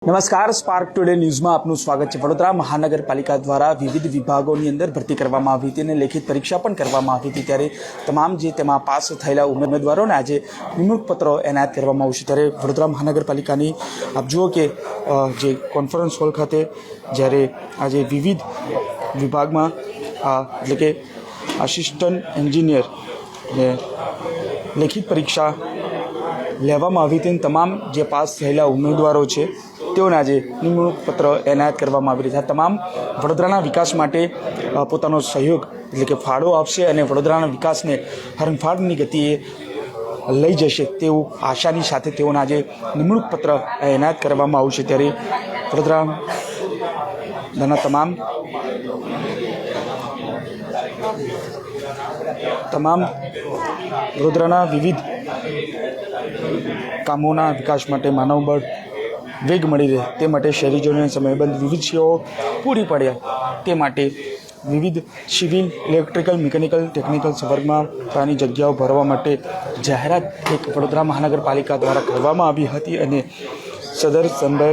નમસ્કાર, spark today ન્યૂઝમાં આપનું સ્વાગત છે। વડોદરા મહાનગરપાલિકા દ્વારા વિવિધ વિભાગોની અંદર ભરતી કરવામાં આવી હતી અને લેખિત પરીક્ષા પણ કરવામાં આવી હતી। ત્યારે તમામ જે તેમાં પાસ થયેલા ઉમેદવારોને આજે નિમણૂક પત્રો એનાયત કરવામાં આવશે। ત્યારે વડોદરા મહાનગરપાલિકાની આપ જુઓ કે જે કોન્ફરન્સ હોલ ખાતે જ્યારે આજે વિવિધ વિભાગમાં એટલે કે આસિસ્ટન્ટ એન્જિનિયરને લેખિત પરીક્ષા લેવામાં આવી હતી। તમામ જે પાસ થયેલા ઉમેદવારો છે તેઓને આજે નિમણૂક પત્ર એનાયત કરવામાં આવી રહ્યા છે। તમામ વડોદરાના વિકાસ માટે પોતાનો સહયોગ એટલે કે ફાળો આપશે અને વડોદરાના વિકાસને હરણફાળની ગતિએ લઈ જશે તેવું આશાની સાથે તેઓને આજે નિમણૂક પત્ર એનાયત કરવામાં આવશે। ત્યારે વડોદરાના તમામ વડોદરાના વિવિધ કામોના વિકાસ માટે માનવબળ વેગ મળી રહે તે માટે શહેરીજનોને સમયબદ્ધ વિવિધ સેવાઓ પૂરી પડે તે માટે વિવિધ સિવિલ, ઇલેક્ટ્રિકલ, મિકેનિકલ, ટેકનિકલ સંવર્ગમાં જગ્યાઓ ભરવા માટે જાહેરાત એક વડોદરા મહાનગરપાલિકા દ્વારા કરવામાં આવી હતી અને સદર સંદર્ભે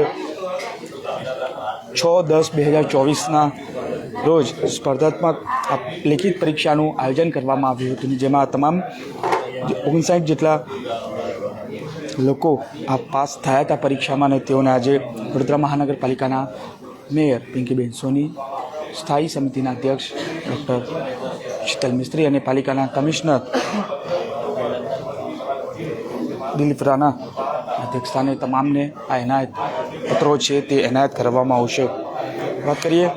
6/10/2024ના રોજ સ્પર્ધાત્મક લેખિત પરીક્ષાનું આયોજન કરવામાં આવ્યું હતું, જેમાં તમામ 59 જેટલા લોકો આ પાસ થયા હતા પરીક્ષામાં અને તેઓને આજે વડોદરા મહાનગરપાલિકાના મેયર પિંકીબેન સોની, સ્થાયી સમિતિના અધ્યક્ષ ડૉક્ટર શીતલ મિસ્ત્રી અને પાલિકાના કમિશનર દિલીપ રાણા અધ્યક્ષસ્થાને તમામને આ એનાયત પત્રો છે તે એનાયત કરવામાં આવશે। વાત કરીએ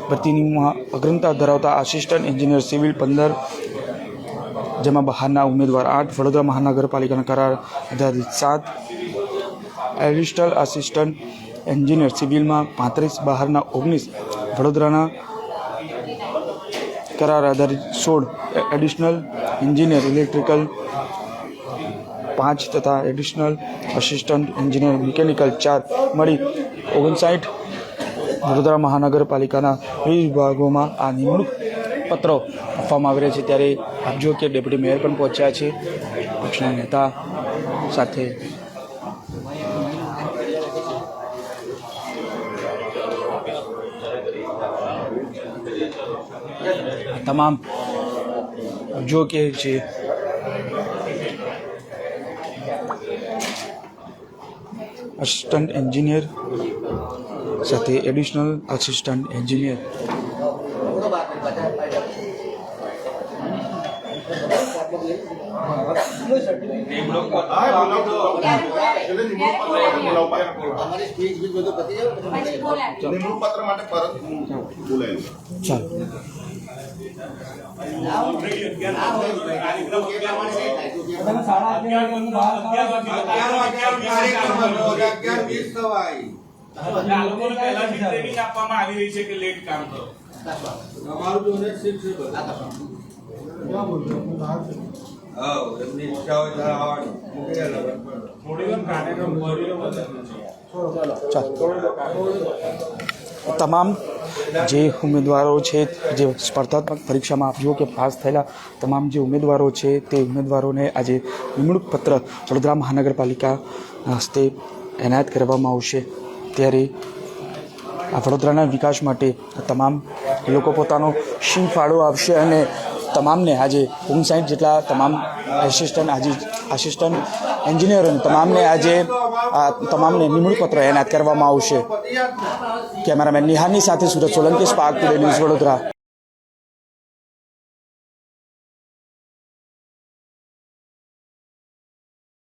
ભરતીની અગ્રતા ધરાવતા આસિસ્ટન્ટ એન્જિનિયર સિવિલ 15, જેમાં બહારના ઉમેદવાર 8, વડોદરા મહાનગરપાલિકાના કરાર આધારિત 7, એડિશનલ આસિસ્ટન્ટ એન્જિનિયર સિવિલમાં 35, બહારના 19, વડોદરાના કરાર આધારિત 16, એડિશનલ એન્જિનિયર ઇલેક્ટ્રિકલ 5 તથા એડિશનલ આસિસ્ટન્ટ એન્જિનિયર મિકેનિકલ 4 મળી 59 વડોદરા મહાનગરપાલિકાના વિવિધ વિભાગોમાં આ નિમણૂક પત્રો આપવામાં આવી રહ્યા છે। ત્યારે આપ જો કે ડેપ્યુટી મેયર પણ પહોંચ્યા છે પક્ષના નેતા સાથે। તમામ જો કે છે આસિસ્ટન્ટ એન્જિનિયર સાથે એડિશનલ આસિસ્ટન્ટ એન્જિનિયર તમામ જે ઉમેદવારો છે જે સ્પર્ધાત્મક પરીક્ષામાં આપ જુઓ કે પાસ થયેલા તમામ જે ઉમેદવારો છે તે ઉમેદવારોને આજે નિમણૂક પત્ર વડોદરા મહાનગરપાલિકા હસ્તે એનાયત કરવામાં આવશે। ત્યારે આ વડોદરાના વિકાસ માટે તમામ લોકો પોતાનો સિંહ ફાળો આપશે અને તમામને આજે 59 જેટલા તમામ આસિસ્ટન્ટ એન્જિનિયરોને તમામને નિમણૂક પત્ર એનાયત કરવામાં આવશે। કેમેરામેન નિહારની સાથે Surat Solanki, spark today news, Vadodara.